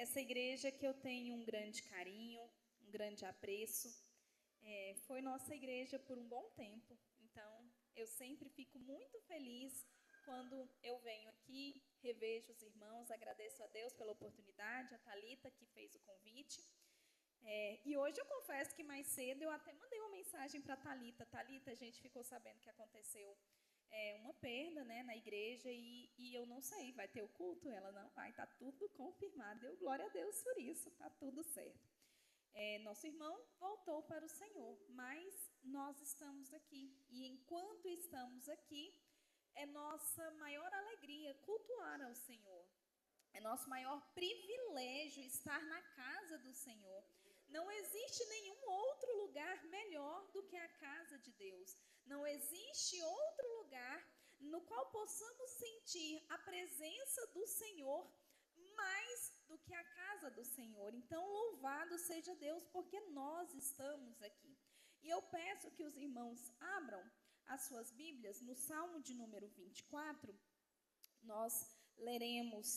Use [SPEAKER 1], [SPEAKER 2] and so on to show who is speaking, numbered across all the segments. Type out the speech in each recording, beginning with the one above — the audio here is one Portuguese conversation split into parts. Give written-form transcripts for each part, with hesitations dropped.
[SPEAKER 1] Essa igreja que eu tenho um grande carinho, um grande apreço, foi nossa igreja por um bom tempo. Então, eu sempre fico muito feliz quando eu venho aqui, revejo os irmãos, agradeço a Deus pela oportunidade, a Thalita que fez o convite. E hoje eu confesso que mais cedo eu até mandei uma mensagem para a Thalita. Thalita, a gente ficou sabendo que aconteceu uma perda, né, na igreja e eu não sei, vai ter o culto? Ela não vai, está tudo confirmado. Deu glória a Deus por isso, está tudo certo. Nosso irmão voltou para o Senhor, mas nós estamos aqui. E enquanto estamos aqui, é nossa maior alegria cultuar ao Senhor. É nosso maior privilégio estar na casa do Senhor. Não existe nenhum outro lugar melhor do que a casa de Deus. Não existe outro lugar no qual possamos sentir a presença do Senhor mais do que a casa do Senhor. Então, louvado seja Deus, porque nós estamos aqui. E eu peço que os irmãos abram as suas Bíblias no Salmo de número 24. Nós leremos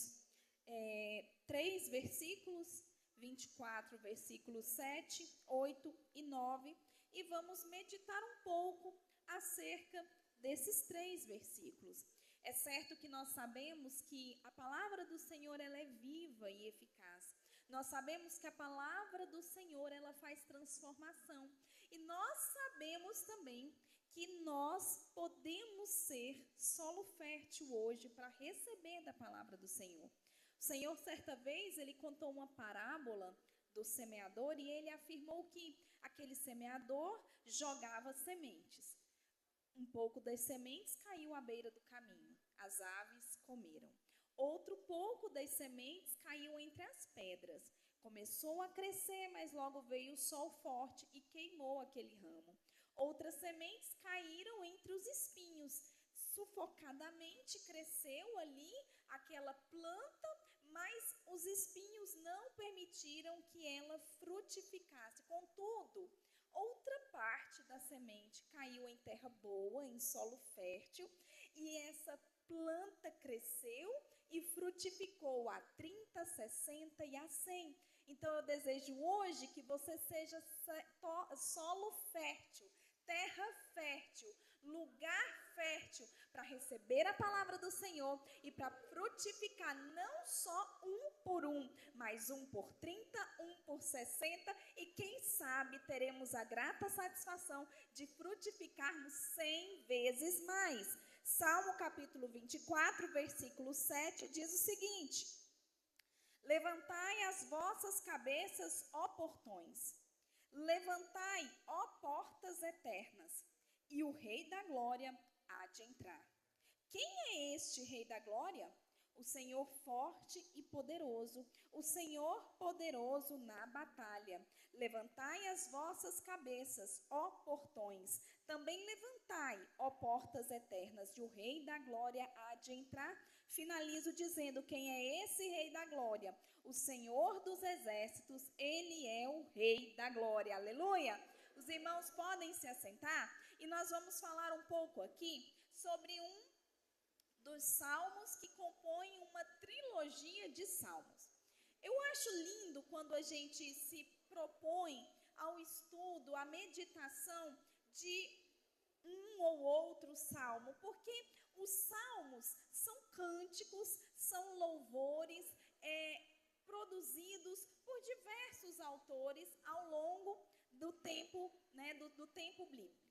[SPEAKER 1] 3 versículos, 24, versículos 7, 8 e 9, e vamos meditar um pouco acerca desses 3 versículos. É certo que nós sabemos que a palavra do Senhor ela é viva e eficaz. Nós sabemos que a palavra do Senhor ela faz transformação. E nós sabemos também que nós podemos ser solo fértil hoje para receber da palavra do Senhor. O Senhor, certa vez, ele contou uma parábola do semeador e ele afirmou que aquele semeador jogava sementes. Um pouco das sementes caiu à beira do caminho, as aves comeram. Outro pouco das sementes caiu entre as pedras. Começou a crescer, mas logo veio o sol forte e queimou aquele ramo. Outras sementes caíram entre os espinhos. Sufocadamente cresceu ali aquela planta, mas os espinhos não permitiram que ela frutificasse. Contudo, outra parte da semente caiu em terra boa, em solo fértil, e essa planta cresceu e frutificou a 30, 60 e a 100. Então, eu desejo hoje que você seja solo fértil, terra fértil, lugar fértil para receber a palavra do Senhor e para frutificar não só um por um, mas um por 30, um por 60 e quem sabe teremos a grata satisfação de frutificarmos 100 vezes mais. Salmo capítulo 24, versículo 7 diz o seguinte: levantai as vossas cabeças, ó portões, levantai, ó portas eternas, e o Rei da Glória há de entrar. Quem é este Rei da Glória? O Senhor forte e poderoso, o Senhor poderoso na batalha. Levantai as vossas cabeças, ó portões, também levantai, ó portas eternas, e o Rei da Glória há de entrar. Finalizo dizendo: quem é esse Rei da Glória? O Senhor dos Exércitos, Ele é o Rei da Glória. Aleluia! Os irmãos podem se assentar e nós vamos falar um pouco aqui sobre um dos salmos que compõem uma trilogia de salmos. Eu acho lindo quando a gente se propõe ao estudo, à meditação de um ou outro salmo, porque os salmos são cânticos, são louvores produzidos por diversos autores ao longo do tempo, do tempo bíblico.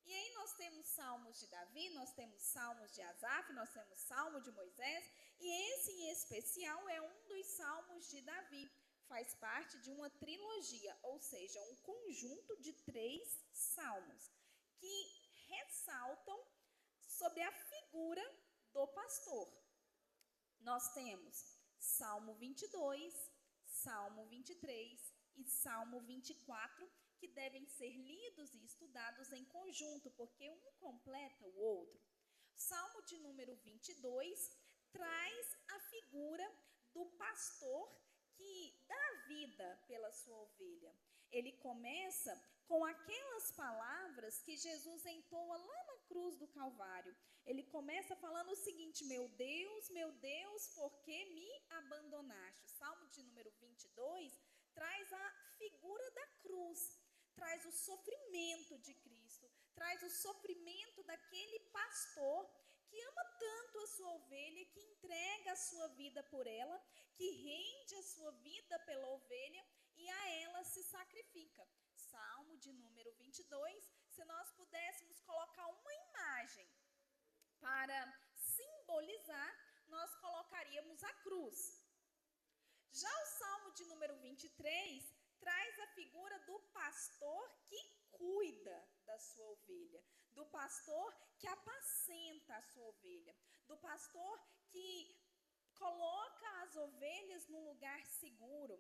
[SPEAKER 1] E aí nós temos salmos de Davi, nós temos salmos de Asaf, nós temos salmo de Moisés, e esse em especial é um dos salmos de Davi. Faz parte de uma trilogia, ou seja, um conjunto de 3 salmos, que ressaltam sobre a figura do pastor. Nós temos Salmo 22, Salmo 23 e Salmo 24, que devem ser lidos e estudados em conjunto, porque um completa o outro. Salmo de número 22 traz a figura do pastor que dá vida pela sua ovelha. Ele começa com aquelas palavras que Jesus entoa lá na cruz do Calvário. Ele começa falando o seguinte: meu Deus, por que me abandonaste? O Salmo de número 22 traz a figura da cruz, traz o sofrimento de Cristo, traz o sofrimento daquele pastor que ama tanto a sua ovelha, que entrega a sua vida por ela, que rende a sua vida pela ovelha e a ela se sacrifica. Salmo de número 22, se nós pudéssemos colocar uma imagem para simbolizar, nós colocaríamos a cruz. Já o Salmo de número 23 traz a figura do pastor que cuida da sua ovelha, do pastor que apacenta a sua ovelha, do pastor que coloca as ovelhas num lugar seguro.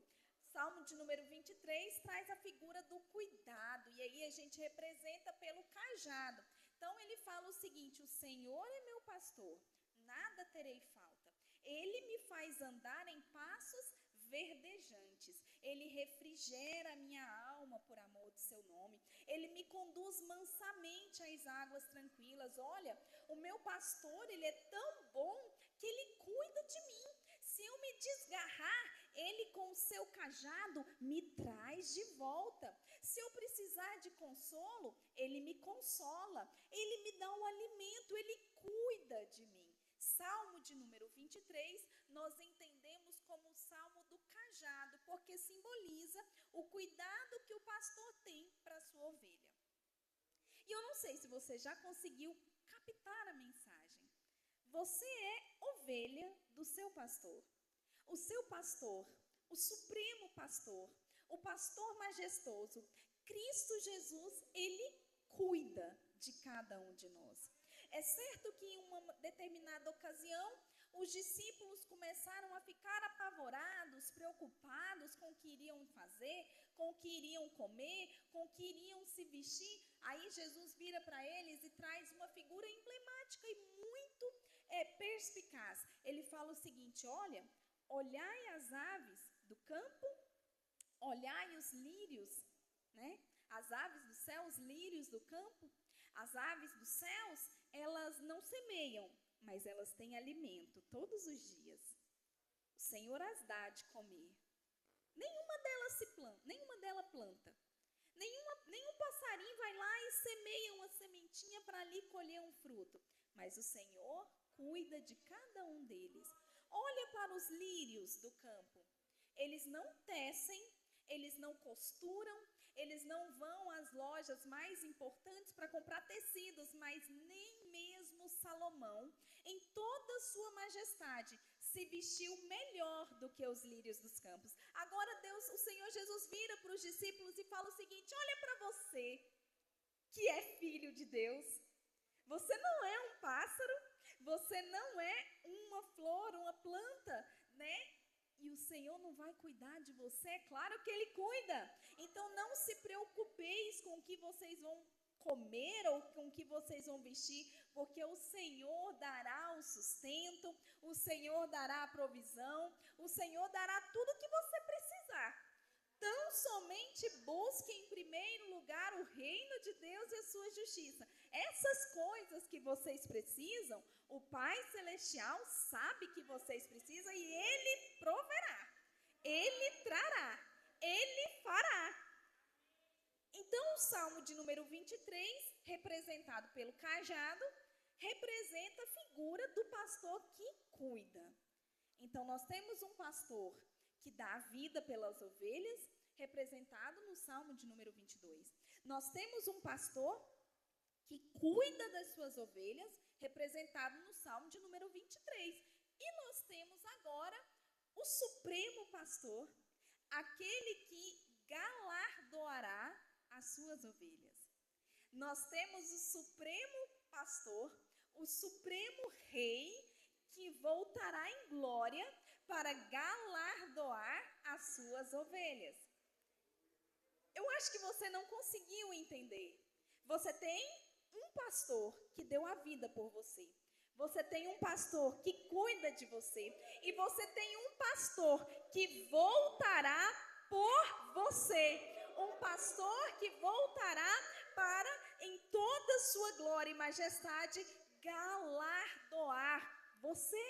[SPEAKER 1] Salmo de número 23 traz a figura do cuidado, e aí a gente representa pelo cajado. Então ele fala o seguinte: o Senhor é meu pastor, nada terei falta. Ele me faz andar em passos verdejantes. Ele refrigera a minha alma por amor do seu nome. Ele me conduz mansamente às águas tranquilas. Olha, o meu pastor, ele é tão bom que ele cuida de mim. Se eu me desgarrar, ele com o seu cajado me traz de volta. Se eu precisar de consolo, ele me consola. Ele me dá um alimento, ele cuida de mim. Salmo de número 23, nós entendemos como o salmo do cajado, porque simboliza o cuidado que o pastor tem para a sua ovelha. E eu não sei se você já conseguiu captar a mensagem. Você é ovelha do seu pastor. O seu pastor, o supremo pastor, o pastor majestoso, Cristo Jesus, ele cuida de cada um de nós. É certo que em uma determinada ocasião, os discípulos começaram a ficar apavorados, preocupados com o que iriam fazer, com o que iriam comer, com o que iriam se vestir. Aí Jesus vira para eles e traz uma figura emblemática e muito perspicaz. Ele fala o seguinte: olha, olhai as aves do campo, olhai os lírios, né? As aves do céu, os lírios do campo. As aves dos céus, elas não semeiam, mas elas têm alimento todos os dias. O Senhor as dá de comer. Nenhuma delas planta. Nenhum passarinho vai lá e semeia uma sementinha para ali colher um fruto. Mas o Senhor cuida de cada um deles. Olha para os lírios do campo. Eles não tecem, eles não costuram, eles não vão às lojas mais importantes para comprar tecidos, mas nem mesmo Salomão, em toda a sua majestade, se vestiu melhor do que os lírios dos campos. Agora o Senhor Jesus vira para os discípulos e fala o seguinte: olha para você, que é filho de Deus. Você não é um pássaro, você não é uma flor, uma planta, né? E o Senhor não vai cuidar de você? É claro que Ele cuida. Então não se preocupeis com o que vocês vão comer ou com o que vocês vão vestir, porque o Senhor dará o sustento, o Senhor dará a provisão, o Senhor dará tudo o que você precisar. Tão somente busque em primeiro lugar o reino de Deus e a sua justiça. Essas coisas que vocês precisam, o Pai Celestial sabe que vocês precisam e Ele proverá, Ele trará, Ele fará. Então o Salmo de número 23, representado pelo cajado, representa a figura do pastor que cuida. Então nós temos um pastor que dá a vida pelas ovelhas, representado no Salmo de número 22. Nós temos um pastor que cuida das suas ovelhas, representado no Salmo de número 23. E nós temos agora o supremo pastor, aquele que galardoará as suas ovelhas. Nós temos o supremo pastor, o supremo rei, que voltará em glória para galardoar as suas ovelhas. Eu acho que você não conseguiu entender. Você tem um pastor que deu a vida por você. Você tem um pastor que cuida de você. E você tem um pastor que voltará por você. um pastor que voltará para, em toda sua glória e majestade, galardoar você.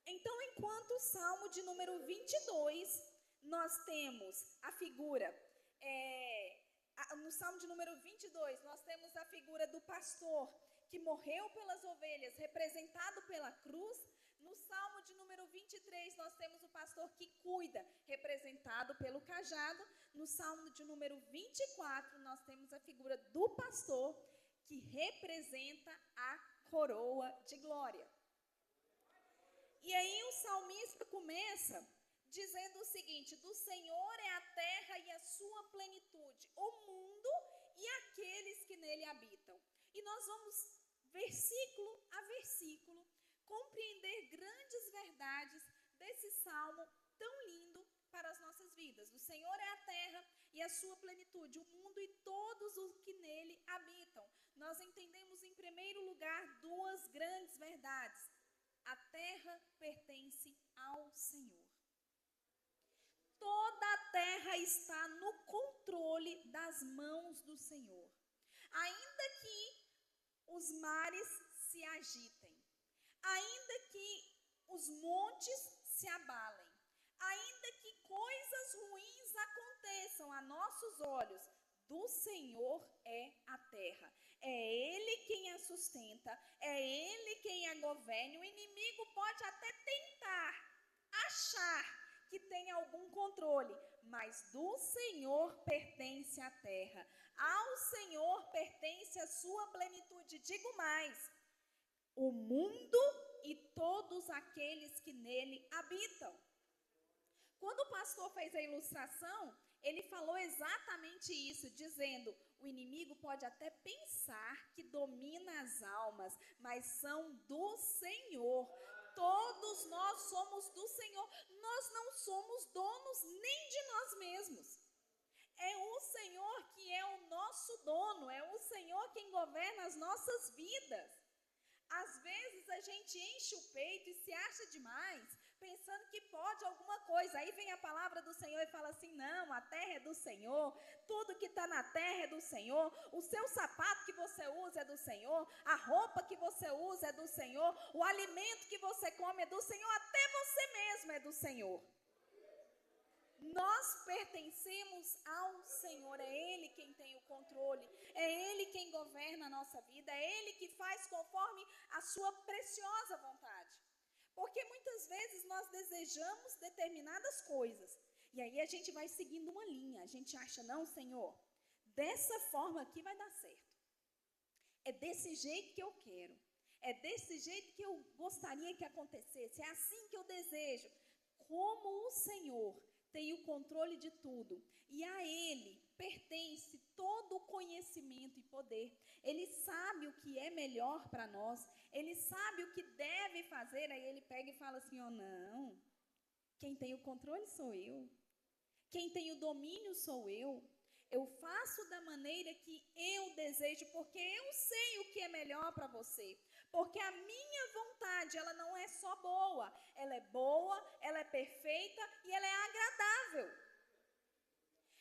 [SPEAKER 1] Então, enquanto o Salmo de número 22, nós temos a figura, no Salmo de número 22, nós temos a figura do pastor que morreu pelas ovelhas, representado pela cruz. No Salmo de número 23, nós temos o pastor que cuida, representado pelo cajado. No Salmo de número 24, nós temos a figura do pastor que representa a coroa de glória. E aí o salmista começa dizendo o seguinte: do Senhor é a terra e a sua plenitude, o mundo e aqueles que nele habitam. E nós vamos, versículo a versículo, compreender grandes verdades desse salmo tão lindo para as nossas vidas. Do Senhor é a terra e a sua plenitude, o mundo e todos os que nele habitam. Nós entendemos em primeiro lugar duas grandes verdades. A terra pertence ao Senhor. Toda a terra está no controle das mãos do Senhor. Ainda que os mares se agitem, ainda que os montes se abalem, ainda que coisas ruins aconteçam a nossos olhos, do Senhor é a terra. É Ele quem a sustenta, é Ele quem a governa. O inimigo pode até tentar achar que tem algum controle, mas do Senhor pertence a terra. Ao Senhor pertence a sua plenitude. Digo mais, o mundo e todos aqueles que nele habitam. Quando o pastor fez a ilustração, ele falou exatamente isso, dizendo: o inimigo pode até pensar que domina as almas, mas são do Senhor. Todos nós somos do Senhor. Nós não somos donos nem de nós mesmos. É o Senhor que é o nosso dono, é o Senhor quem governa as nossas vidas. Às vezes a gente enche o peito e se acha demais, pensando que pode alguma coisa. Aí vem a palavra do Senhor e fala assim: não, a terra é do Senhor, tudo que está na terra é do Senhor, o seu sapato que você usa é do Senhor, a roupa que você usa é do Senhor, o alimento que você come é do Senhor, até você mesmo é do Senhor. Nós pertencemos ao Senhor, é Ele quem tem o controle, é Ele quem governa a nossa vida, é Ele que faz conforme a sua preciosa vontade. Porque muitas vezes nós desejamos determinadas coisas, e aí a gente vai seguindo uma linha, a gente acha: não, Senhor, dessa forma aqui vai dar certo, é desse jeito que eu quero, é desse jeito que eu gostaria que acontecesse, é assim que eu desejo. Como o Senhor tem o controle de tudo, e a Ele pertence todo o conhecimento e poder. Ele sabe o que é melhor para nós, Ele sabe o que deve fazer. Aí Ele pega e fala assim: oh, não, quem tem o controle sou eu, quem tem o domínio sou eu faço da maneira que eu desejo, porque eu sei o que é melhor para você. Porque a minha vontade, ela não é só boa, ela é perfeita e ela é agradável.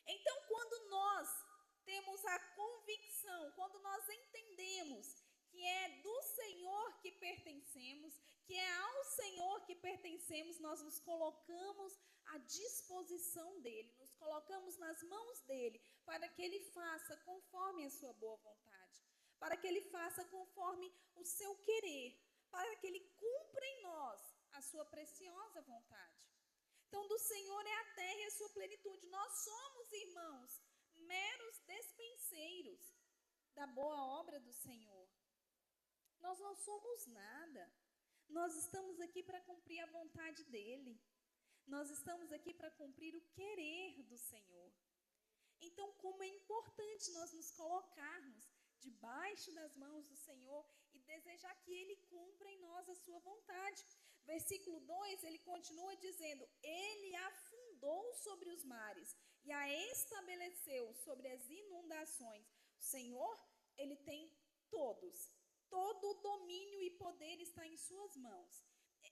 [SPEAKER 1] Então, quando nós temos a convicção, quando nós entendemos que é do Senhor que pertencemos, que é ao Senhor que pertencemos, nós nos colocamos à disposição dEle, nos colocamos nas mãos dEle, para que Ele faça conforme a sua boa vontade, para que Ele faça conforme o seu querer, para que Ele cumpra em nós a sua preciosa vontade. Então, do Senhor é a terra e a sua plenitude. Nós somos, irmãos, meros despenseiros da boa obra do Senhor. Nós não somos nada. Nós estamos aqui para cumprir a vontade dEle. Nós estamos aqui para cumprir o querer do Senhor. Então, como é importante nós nos colocarmos debaixo das mãos do Senhor e desejar que Ele cumpra em nós a sua vontade. Versículo 2, ele continua dizendo: Ele afundou sobre os mares e a estabeleceu sobre as inundações. O Senhor, Ele tem todo o domínio e poder está em suas mãos.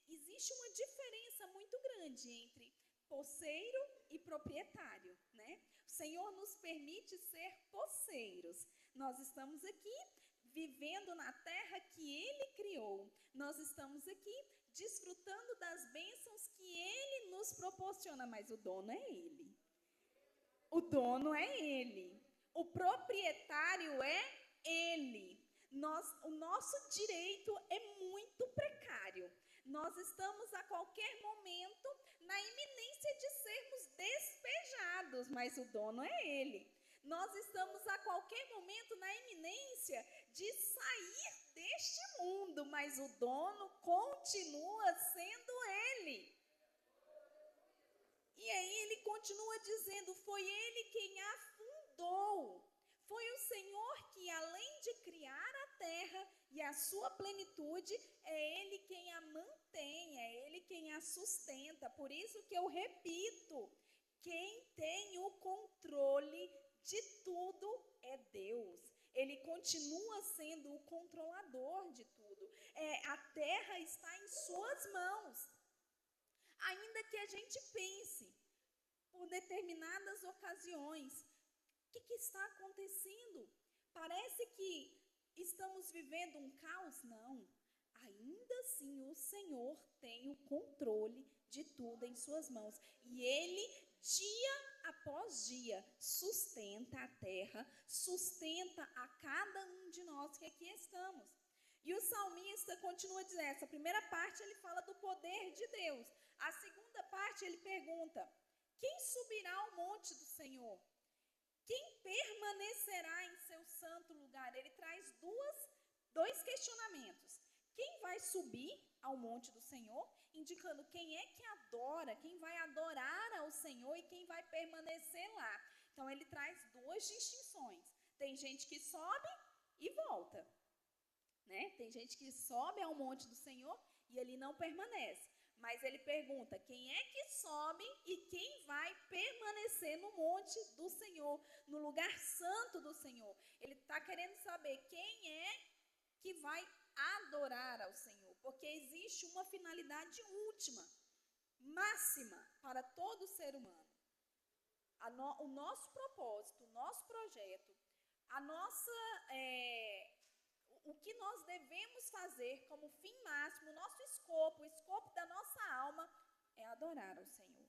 [SPEAKER 1] Existe uma diferença muito grande entre Poceiro e proprietário, né? O Senhor nos permite ser poceiros. Nós estamos aqui vivendo na terra que Ele criou. Nós estamos aqui desfrutando das bênçãos que Ele nos proporciona, mas o dono é Ele. O dono é Ele. O proprietário é Ele. O nosso direito é muito precário. Nós estamos a qualquer momento na iminência de sermos despejados, mas o dono é Ele. Nós estamos a qualquer momento na iminência de sair deste mundo, mas o dono continua sendo Ele. E aí ele continua dizendo, foi Ele quem a fundou. Foi o Senhor que, além de criar a terra e a sua plenitude, é Ele quem a mantém, é Ele quem a sustenta. Por isso que eu repito, quem tem o controle de tudo é Deus. Ele continua sendo o controlador de tudo. A terra está em suas mãos. Ainda que a gente pense, por determinadas ocasiões, o que está acontecendo? Parece que estamos vivendo um caos? Não. Ainda assim, o Senhor tem o controle de tudo em suas mãos. E Ele, dia após dia, sustenta a terra, sustenta a cada um de nós que aqui estamos. E o salmista continua dizendo, essa primeira parte ele fala do poder de Deus. A segunda parte ele pergunta, quem subirá ao monte do Senhor? Quem permanecerá em seu santo lugar? Ele traz dois questionamentos. Quem vai subir ao monte do Senhor? Indicando quem é que adora, quem vai adorar ao Senhor e quem vai permanecer lá. Então, ele traz duas distinções. Tem gente que sobe e volta, né? Tem gente que sobe ao monte do Senhor e ele não permanece. Mas ele pergunta, quem é que sobe e quem vai permanecer no monte do Senhor, no lugar santo do Senhor? Ele está querendo saber quem é que vai adorar ao Senhor, porque existe uma finalidade última, máxima, para todo ser humano. O nosso propósito, o nosso projeto, o que nós devemos fazer como fim máximo, o nosso escopo, o escopo da nossa alma é adorar ao Senhor.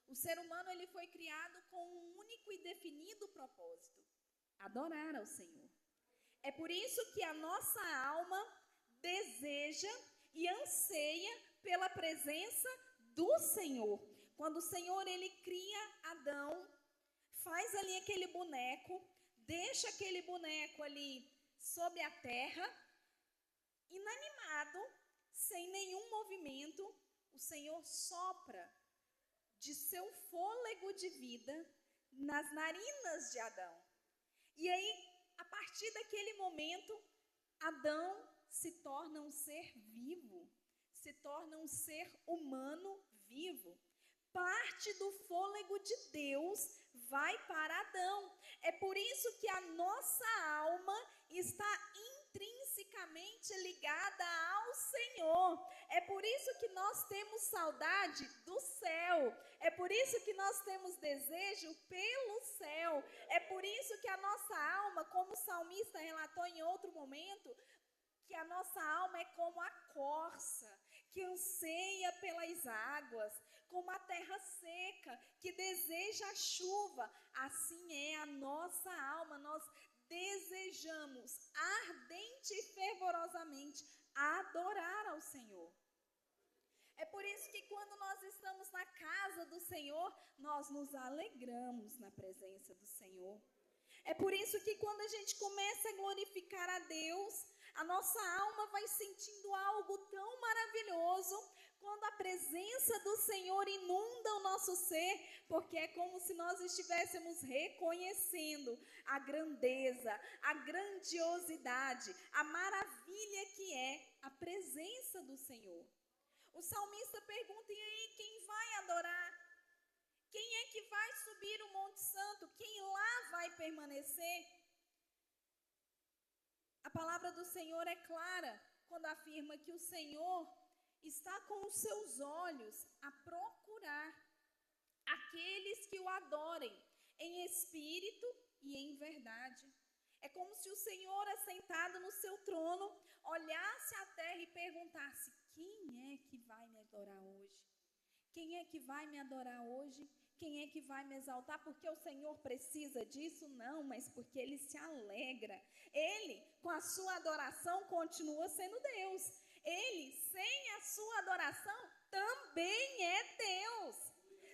[SPEAKER 1] O ser humano ele foi criado com um único e definido propósito, adorar ao Senhor. É por isso que a nossa alma deseja e anseia pela presença do Senhor. Quando o Senhor ele cria Adão, faz ali aquele boneco, deixa aquele boneco ali sobre a terra, inanimado, sem nenhum movimento, o Senhor sopra de seu fôlego de vida nas narinas de Adão. E aí, a partir daquele momento, Adão se torna um ser vivo, se torna um ser humano vivo. Parte do fôlego de Deus vai para Adão. É por isso que a nossa alma está intrinsecamente ligada ao Senhor. É por isso que nós temos saudade do céu. É por isso que nós temos desejo pelo céu. É por isso que a nossa alma, como o salmista relatou em outro momento, que a nossa alma é como a corça, que anseia pelas águas, como a terra seca, que deseja a chuva. Assim é a nossa alma, nós desejamos ardente e fervorosamente adorar ao Senhor. É por isso que quando nós estamos na casa do Senhor, nós nos alegramos na presença do Senhor. É por isso que quando a gente começa a glorificar a Deus, a nossa alma vai sentindo algo tão maravilhoso, quando a presença do Senhor inunda o nosso ser, porque é como se nós estivéssemos reconhecendo a grandeza, a grandiosidade, a maravilha que é a presença do Senhor. O salmista pergunta, e aí, quem vai adorar? Quem é que vai subir o Monte Santo? Quem lá vai permanecer? A palavra do Senhor é clara quando afirma que o Senhor, está com os seus olhos a procurar aqueles que o adorem em espírito e em verdade. É como se o Senhor, assentado no seu trono, olhasse a terra e perguntasse: quem é que vai me adorar hoje? Quem é que vai me adorar hoje? Quem é que vai me exaltar? Porque o Senhor precisa disso? Não, mas porque Ele se alegra. Ele, com a sua adoração, continua sendo Deus. Ele, sem a sua adoração, também é Deus.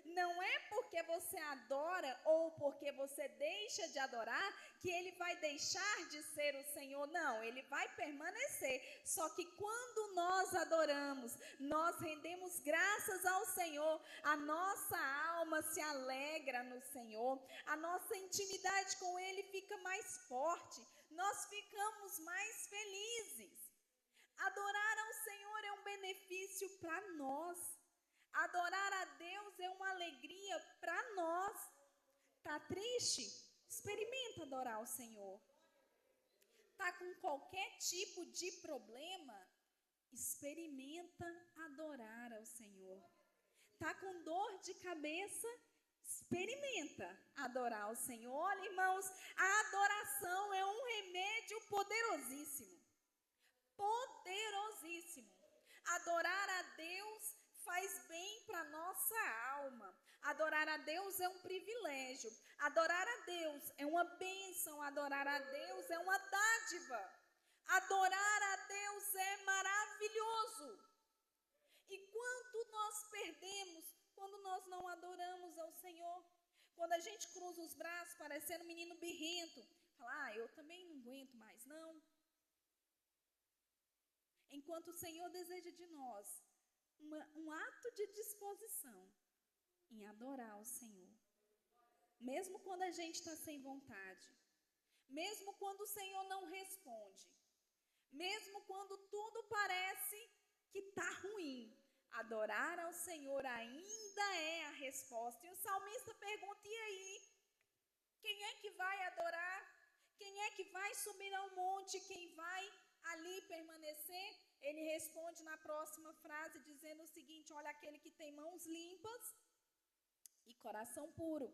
[SPEAKER 1] Não é porque você adora ou porque você deixa de adorar que Ele vai deixar de ser o Senhor. Não, Ele vai permanecer. Só que quando nós adoramos, nós rendemos graças ao Senhor, a nossa alma se alegra no Senhor, a nossa intimidade com Ele fica mais forte, nós ficamos mais felizes. Adorar ao Senhor é um benefício para nós. Adorar a Deus é uma alegria para nós. Está triste? Experimenta adorar ao Senhor. Está com qualquer tipo de problema? Experimenta adorar ao Senhor. Está com dor de cabeça? Experimenta adorar ao Senhor. Olha, irmãos, a adoração é um remédio poderosíssimo. Poderosíssimo. Adorar a Deus faz bem para a nossa alma. Adorar a Deus é um privilégio. Adorar a Deus é uma bênção. Adorar a Deus é uma dádiva. Adorar a Deus é maravilhoso. E quanto nós perdemos quando nós não adoramos ao Senhor? Quando a gente cruza os braços parecendo um menino birrento, fala: eu também não aguento mais, não. Enquanto o Senhor deseja de nós um ato de disposição em adorar o Senhor. Mesmo quando a gente está sem vontade. Mesmo quando o Senhor não responde. Mesmo quando tudo parece que está ruim. Adorar ao Senhor ainda é a resposta. E o salmista pergunta: e aí? Quem é que vai adorar? Quem é que vai subir ao monte? Quem vai ali permanecer? Ele responde na próxima frase dizendo o seguinte: olha, aquele que tem mãos limpas e coração puro,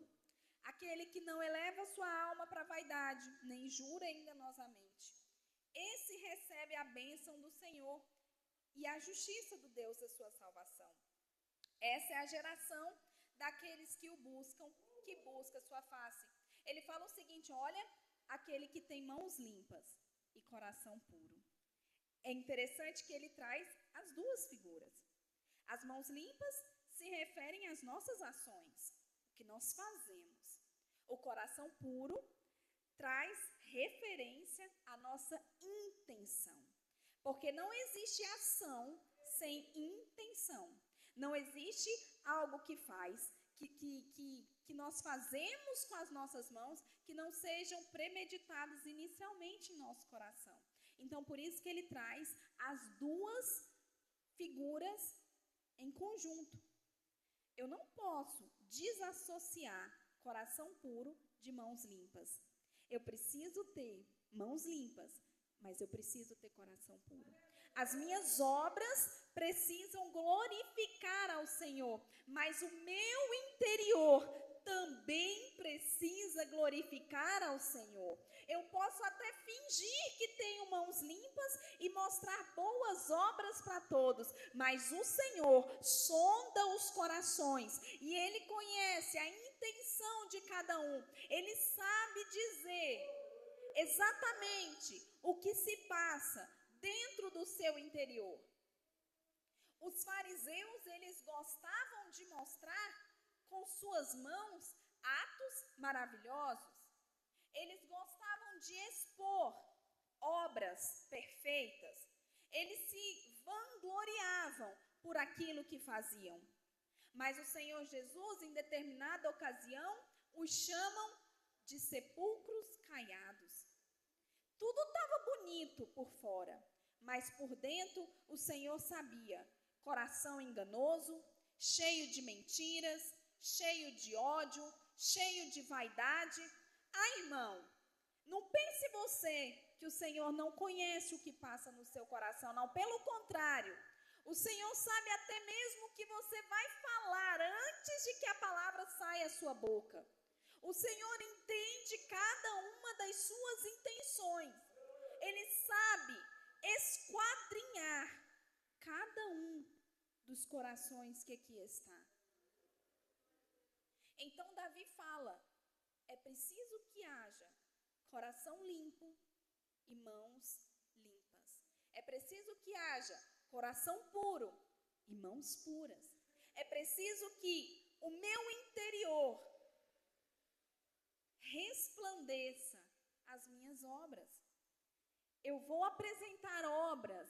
[SPEAKER 1] aquele que não eleva sua alma para a vaidade, nem jura enganosamente, esse recebe a bênção do Senhor e a justiça do Deus da sua salvação. Essa é a geração daqueles que o buscam, que busca sua face. Ele fala o seguinte: olha, aquele que tem mãos limpas e coração puro. É interessante que ele traz as duas figuras. As mãos limpas se referem às nossas ações, o que nós fazemos. O coração puro traz referência à nossa intenção. Porque não existe ação sem intenção. Não existe algo que nós fazemos com as nossas mãos que não sejam premeditados inicialmente em nosso coração. Então, por isso que ele traz as duas figuras em conjunto. Eu não posso desassociar coração puro de mãos limpas. Eu preciso ter mãos limpas, mas eu preciso ter coração puro. As minhas obras precisam glorificar ao Senhor, mas o meu interior também precisa glorificar ao Senhor. Eu posso até fingir que tenho mãos limpas e mostrar boas obras para todos, mas o Senhor sonda os corações e Ele conhece a intenção de cada um. Ele sabe dizer exatamente o que se passa dentro do seu interior. Os fariseus, eles gostavam de mostrar com suas mãos atos maravilhosos. Eles gostavam de expor obras perfeitas. Eles se vangloriavam por aquilo que faziam. Mas o Senhor Jesus, em determinada ocasião, os chamam de sepulcros caiados. Tudo estava bonito por fora, mas por dentro o Senhor sabia. Coração enganoso, cheio de mentiras, cheio de ódio, cheio de vaidade. Irmão, não pense você que o Senhor não conhece o que passa no seu coração, não. Pelo contrário, O Senhor sabe até mesmo o que você vai falar antes de que a palavra saia da sua boca. O Senhor entende cada uma das suas intenções. Ele sabe esquadrinhar cada um dos corações que aqui está. Então Davi fala, é preciso que haja coração limpo e mãos limpas. É preciso que haja coração puro e mãos puras. É preciso que o meu interior resplandeça as minhas obras. Eu vou apresentar obras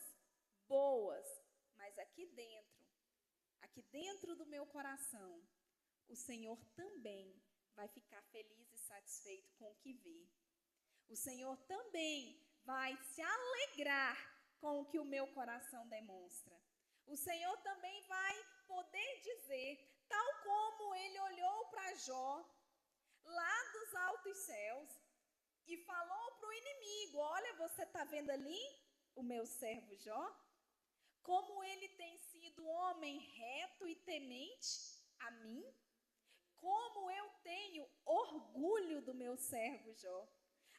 [SPEAKER 1] boas, mas aqui dentro do meu coração, o Senhor também vai ficar feliz e satisfeito com o que vê. O Senhor também vai se alegrar com o que o meu coração demonstra. O Senhor também vai poder dizer, tal como Ele olhou para Jó, lá dos altos céus, e falou para o inimigo, olha, você está vendo ali o meu servo Jó? Como ele tem sido homem reto e temente a mim? Como eu tenho orgulho do meu servo Jó.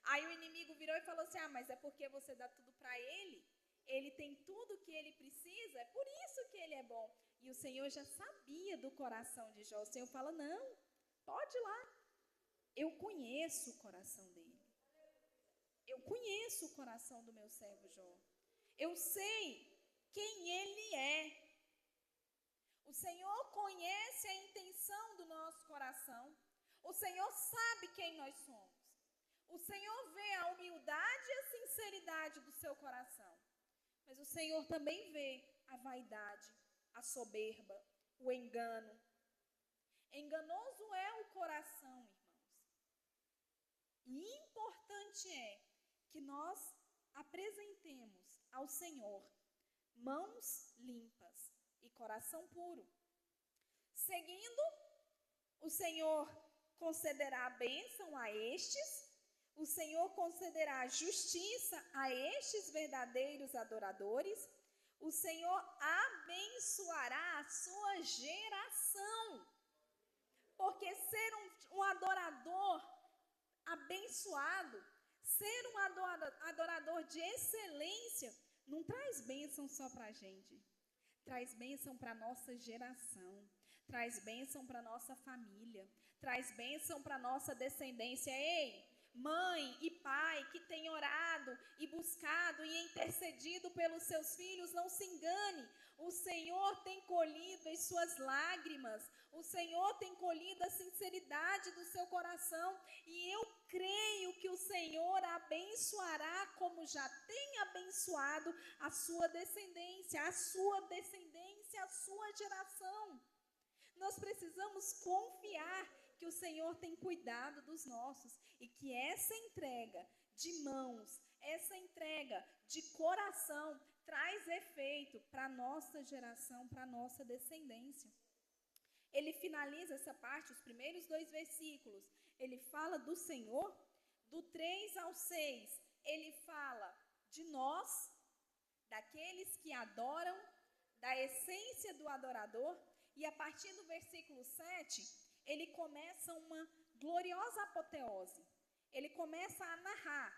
[SPEAKER 1] Aí o inimigo virou e falou assim, mas é porque você dá tudo para ele? Ele tem tudo que ele precisa? É por isso que ele é bom. E o Senhor já sabia do coração de Jó. O Senhor fala, não, pode ir lá. Eu conheço o coração dele. Eu conheço o coração do meu servo Jó. Eu sei quem ele é. O Senhor conhece a intenção do nosso coração. O Senhor sabe quem nós somos. O Senhor vê a humildade e a sinceridade do seu coração. Mas o Senhor também vê a vaidade, a soberba, o engano. Enganoso é o coração, irmãos. E importante é que nós apresentemos ao Senhor mãos limpas e coração puro. Seguindo, o Senhor concederá a bênção a estes, o Senhor concederá justiça a estes verdadeiros adoradores, o Senhor abençoará a sua geração. Porque ser um adorador abençoado, ser um adorador de excelência, não traz bênção só para a gente. Traz bênção para a nossa geração. Traz bênção para a nossa família. Traz bênção para a nossa descendência. Ei, mãe e pai que tem orado e buscado e intercedido pelos seus filhos, não se engane. O Senhor tem colhido as suas lágrimas. O Senhor tem colhido a sinceridade do seu coração. E eu creio que o Senhor abençoará como já tem abençoado a sua descendência, a sua geração. Nós precisamos confiar que o Senhor tem cuidado dos nossos e que essa entrega de mãos, essa entrega de coração traz efeito para a nossa geração, para a nossa descendência. Ele finaliza essa parte, os primeiros 2 versículos, ele fala do Senhor, do 3 ao 6, ele fala de nós, daqueles que adoram, da essência do adorador, e a partir do versículo 7, ele começa uma gloriosa apoteose. Ele começa a narrar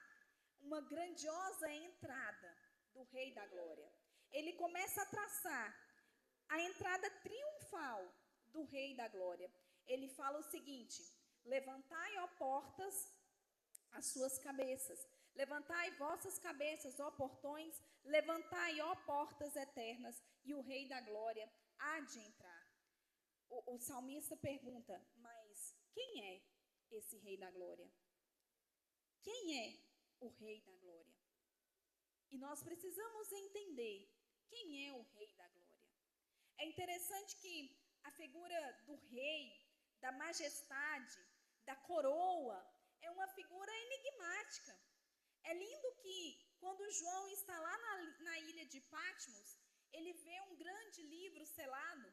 [SPEAKER 1] uma grandiosa entrada do Rei da Glória. Ele começa a traçar a entrada triunfal do Rei da Glória. Ele fala o seguinte: levantai, ó portas, as suas cabeças. Levantai vossas cabeças, ó portões. Levantai, ó portas eternas, e o Rei da Glória há de entrar. O salmista pergunta, mas quem é esse Rei da Glória? Quem é o Rei da Glória? E nós precisamos entender quem é o Rei da Glória. É interessante que a figura do rei, da majestade, da coroa, é uma figura enigmática. É lindo que, quando João está lá na ilha de Patmos, ele vê um grande livro selado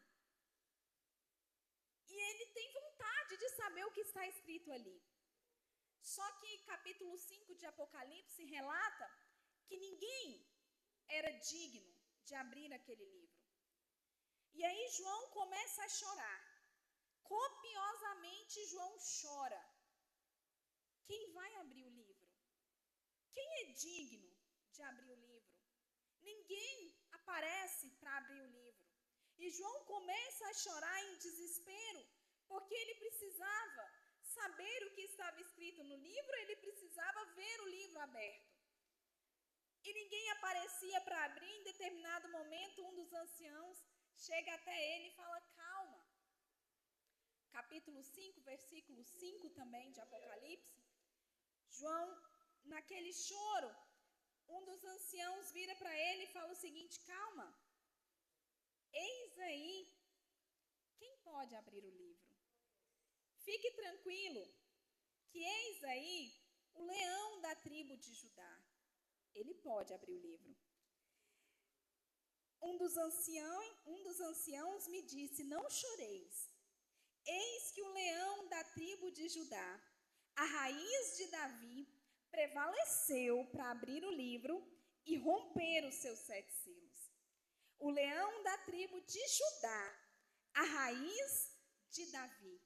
[SPEAKER 1] e ele tem vontade de saber o que está escrito ali. Só que capítulo 5 de Apocalipse relata que ninguém era digno de abrir aquele livro. E aí João começa a chorar. Copiosamente João chora. Quem vai abrir o livro? Quem é digno de abrir o livro? Ninguém aparece para abrir o livro. E João começa a chorar em desespero, porque ele precisava saber o que estava escrito no livro, ele precisava ver o livro aberto. E ninguém aparecia para abrir. Em determinado momento, um dos anciãos chega até ele e fala: calma. Capítulo 5, versículo 5 também de Apocalipse. João, naquele choro, um dos anciãos vira para ele e fala o seguinte: calma, eis aí, quem pode abrir o livro? Fique tranquilo, que eis aí o leão da tribo de Judá. Ele pode abrir o livro. Um dos anciãos me disse: não choreis. Eis que o leão da tribo de Judá, a raiz de Davi, prevaleceu para abrir o livro e romper os seus 7 selos. O leão da tribo de Judá, a raiz de Davi.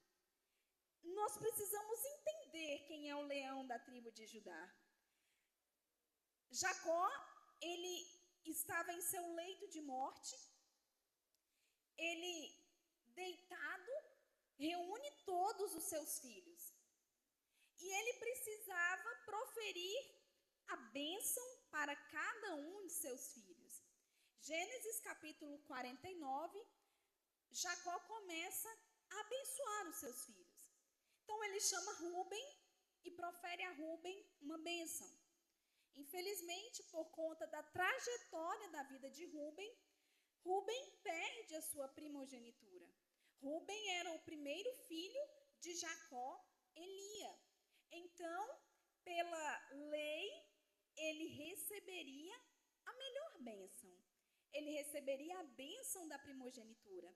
[SPEAKER 1] Nós precisamos entender quem é o leão da tribo de Judá. Jacó, ele estava em seu leito de morte, ele, deitado, reúne todos os seus filhos. E ele precisava proferir a bênção para cada um de seus filhos. Gênesis capítulo 49, Jacó começa a abençoar os seus filhos. Então ele chama Rúben e profere a Rúben uma bênção. Infelizmente, por conta da trajetória da vida de Rúben, Rúben perde a sua primogenitura. Rúben era o primeiro filho de Jacó, Elia. Então, pela lei, ele receberia a melhor bênção. Ele receberia a bênção da primogenitura.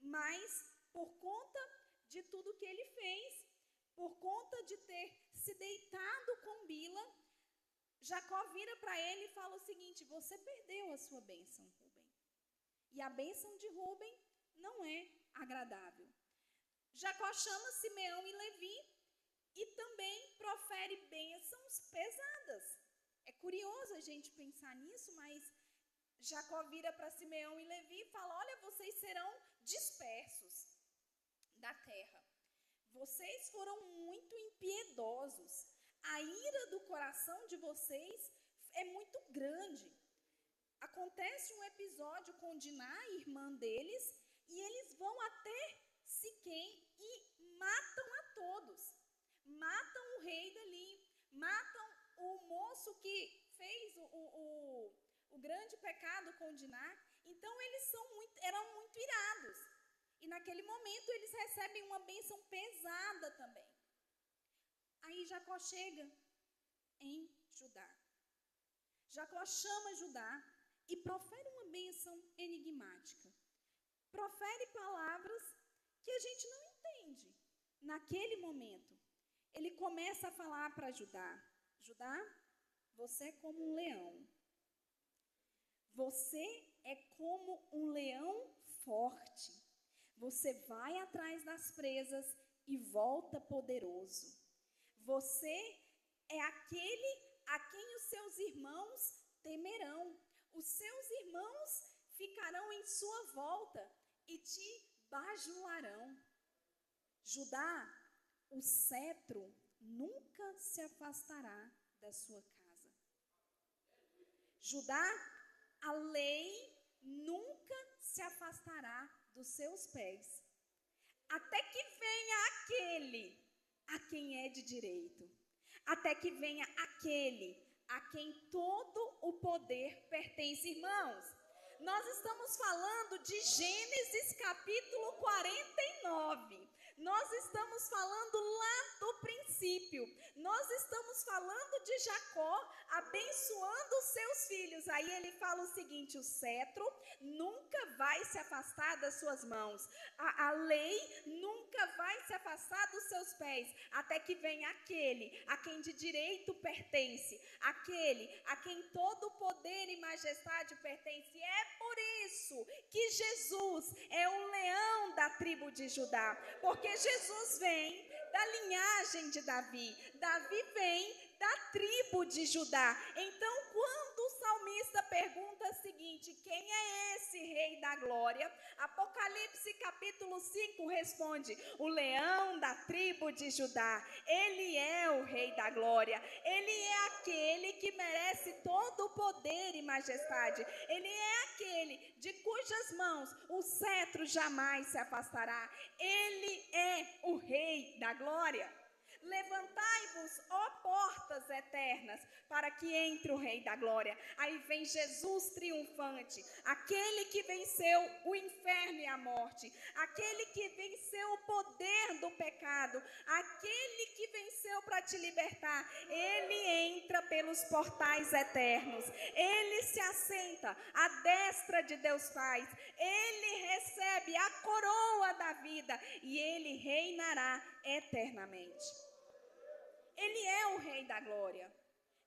[SPEAKER 1] Mas, por conta de tudo que ele fez, por conta de ter se deitado com Bila, Jacó vira para ele e fala o seguinte: você perdeu a sua bênção, Rúben. E a bênção de Rúben não é agradável. Jacó chama Simeão e Levi e também profere bênçãos pesadas. É curioso a gente pensar nisso, mas Jacó vira para Simeão e Levi e fala: olha, vocês serão dispersos da terra. Vocês foram muito impiedosos. A ira do coração de vocês é muito grande. Acontece um episódio com Diná, irmã deles, e eles vão até Siquém e matam a todos. Matam o rei dali, matam o moço que fez o grande pecado com Diná. Então eles eram muito irados. E naquele momento eles recebem uma bênção pesada também. Aí Jacó chega em Judá. Jacó chama Judá e profere uma bênção enigmática. Profere palavras que a gente não entende. Naquele momento, ele começa a falar para Judá: Judá, você é como um leão. Você é como um leão forte. Você vai atrás das presas e volta poderoso. Você é aquele a quem os seus irmãos temerão. Os seus irmãos ficarão em sua volta e te bajularão. Judá, o cetro nunca se afastará da sua casa. Judá, a lei nunca se afastará dos seus pés, até que venha aquele a quem é de direito, até que venha aquele a quem todo o poder pertence. Irmãos, nós estamos falando de Gênesis capítulo 49. Nós estamos falando lá do princípio. Nós estamos falando de Jacó abençoando os seus filhos. Aí ele fala o seguinte: o cetro nunca vai se afastar das suas mãos. A lei nunca vai se afastar dos seus pés, até que venha aquele a quem de direito pertence, aquele a quem todo poder e majestade pertence. É por isso que Jesus é o leão da tribo de Judá, porque Jesus vem da linhagem de Davi. Davi vem da tribo de Judá. Então, quando o salmista pergunta o seguinte: quem é esse rei da glória? Apocalipse capítulo 5 responde: o leão da tribo de Judá. Ele é o rei da glória. Ele é aquele que merece todo o poder e majestade. Ele é aquele de cujas mãos o cetro jamais se afastará. Ele é o rei da glória. Levantai-vos, ó portas eternas, para que entre o Rei da Glória. Aí vem Jesus triunfante, aquele que venceu o inferno e a morte, aquele que venceu o poder do pecado, aquele que venceu para te libertar. Ele entra pelos portais eternos, ele se assenta à destra de Deus Pai, ele recebe a coroa da vida e ele reinará eternamente. Ele é o Rei da Glória.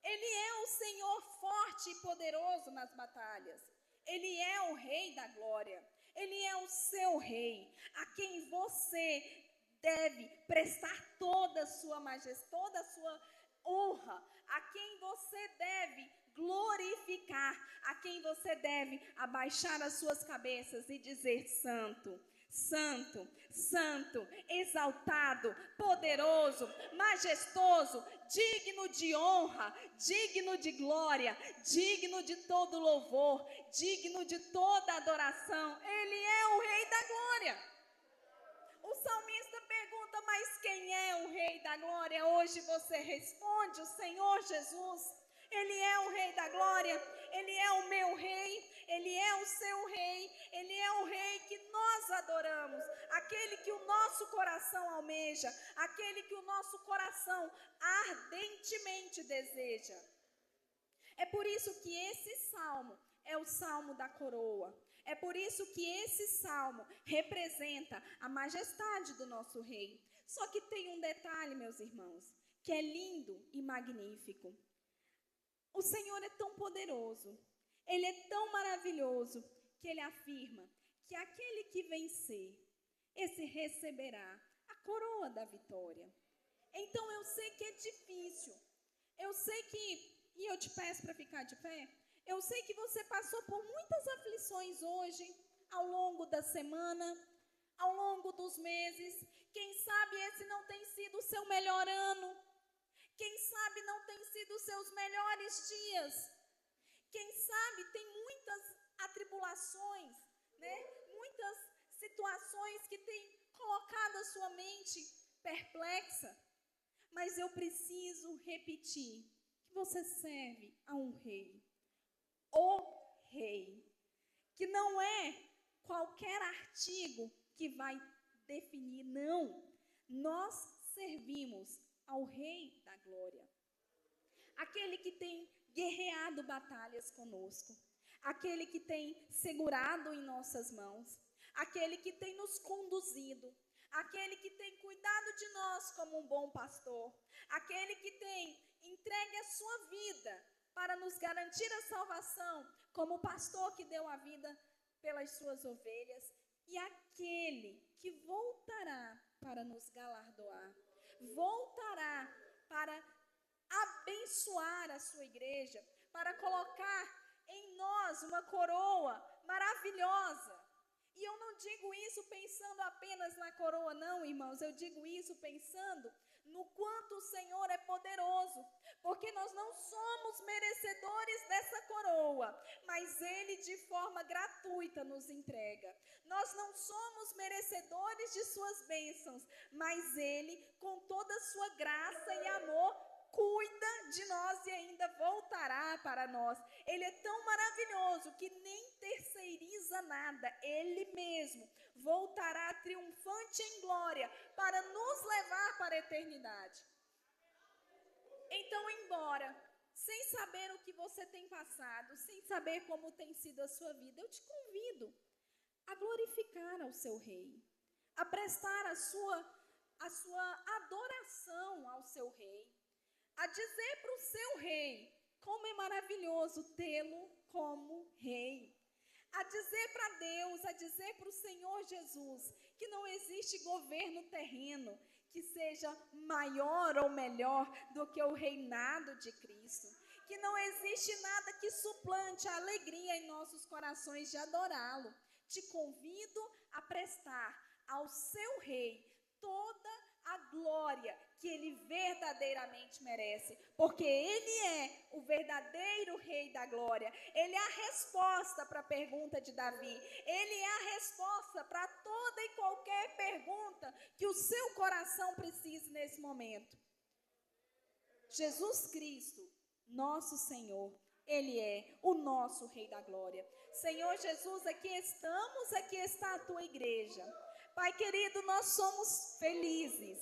[SPEAKER 1] Ele é o Senhor forte e poderoso nas batalhas. Ele é o Rei da Glória. Ele é o seu Rei, a quem você deve prestar toda a sua majestade, toda a sua honra, a quem você deve glorificar, a quem você deve abaixar as suas cabeças e dizer: santo, santo, santo, exaltado, poderoso, majestoso, digno de honra, digno de glória, digno de todo louvor, digno de toda adoração. Ele é o Rei da glória. O salmista pergunta: mas quem é o Rei da glória? Hoje você responde: o Senhor Jesus. Ele é o Rei da glória, ele é o meu Rei, ele é o seu Rei, ele é o Rei que nós adoramos, aquele que o nosso coração almeja, aquele que o nosso coração ardentemente deseja. É por isso que esse salmo é o salmo da coroa. É por isso que esse salmo representa a majestade do nosso Rei. Só que tem um detalhe, meus irmãos, que é lindo e magnífico. O Senhor é tão poderoso, Ele é tão maravilhoso, que Ele afirma que aquele que vencer, esse receberá a coroa da vitória. Então eu sei que é difícil, eu sei que, e eu te peço para ficar de pé, eu sei que você passou por muitas aflições hoje, ao longo da semana, ao longo dos meses. Quem sabe esse não tem sido o seu melhor ano. Quem sabe não tem sido os seus melhores dias. Quem sabe tem muitas atribulações, né? Muitas situações que têm colocado a sua mente perplexa. Mas eu preciso repetir que você serve a um rei. O rei. Que não é qualquer artigo que vai definir, não. Nós servimos ao Rei da Glória, aquele que tem guerreado batalhas conosco, aquele que tem segurado em nossas mãos, aquele que tem nos conduzido, aquele que tem cuidado de nós como um bom pastor, aquele que tem entregue a sua vida para nos garantir a salvação, como o pastor que deu a vida pelas suas ovelhas, e aquele que voltará para nos galardoar, voltará para abençoar a sua igreja, para colocar em nós uma coroa maravilhosa. E eu não digo isso pensando apenas na coroa, não, irmãos. Eu digo isso pensando no quanto o Senhor é poderoso, porque nós não somos merecedores dessa coroa, mas Ele de forma gratuita nos entrega. Nós não somos merecedores de suas bênçãos, mas Ele, com toda a sua graça e amor, cuida de nós e ainda voltará para nós. Ele é tão maravilhoso que nem terceiriza nada. Ele mesmo voltará a triunfante em glória, para nos levar para a eternidade. Então, embora, sem saber o que você tem passado, sem saber como tem sido a sua vida, eu te convido a glorificar ao seu Rei, a prestar a sua adoração ao seu Rei, a dizer para o seu Rei como é maravilhoso tê-lo como Rei, a dizer para Deus, a dizer para o Senhor Jesus, que não existe governo terreno que seja maior ou melhor do que o reinado de Cristo, que não existe nada que suplante a alegria em nossos corações de adorá-lo. Te convido a prestar ao seu Rei toda a glória que ele verdadeiramente merece, porque ele é o verdadeiro Rei da glória. Ele é a resposta para a pergunta de Davi, ele é a resposta para toda e qualquer pergunta que o seu coração precise nesse momento. Jesus Cristo, nosso Senhor, ele é o nosso Rei da glória. Senhor Jesus, aqui estamos, aqui está a tua igreja. Pai querido, nós somos felizes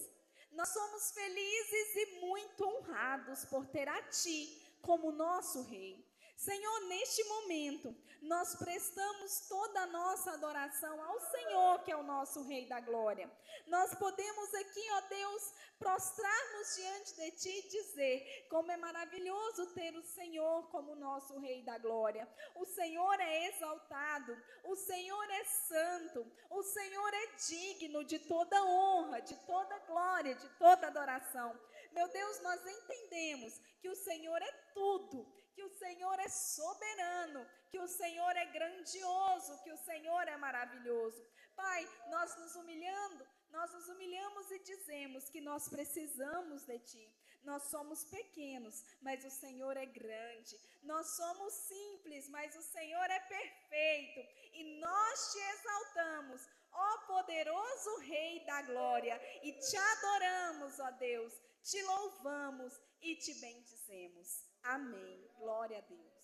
[SPEAKER 1] e muito honrados por ter a Ti como nosso Rei. Senhor, neste momento, nós prestamos toda a nossa adoração ao Senhor, que é o nosso Rei da glória. Nós podemos aqui, ó Deus, prostrar-nos diante de Ti e dizer como é maravilhoso ter o Senhor como nosso Rei da glória. O Senhor é exaltado, o Senhor é santo, o Senhor é digno de toda honra, de toda glória, de toda adoração. Meu Deus, nós entendemos que o Senhor é tudo, que o Senhor é soberano, que o Senhor é grandioso, que o Senhor é maravilhoso. Pai, nós nos humilhamos e dizemos que nós precisamos de Ti. Nós somos pequenos, mas o Senhor é grande. Nós somos simples, mas o Senhor é perfeito. E nós Te exaltamos, ó poderoso Rei da glória, e Te adoramos, ó Deus, Te louvamos e Te bendizemos. Amém. Glória a Deus.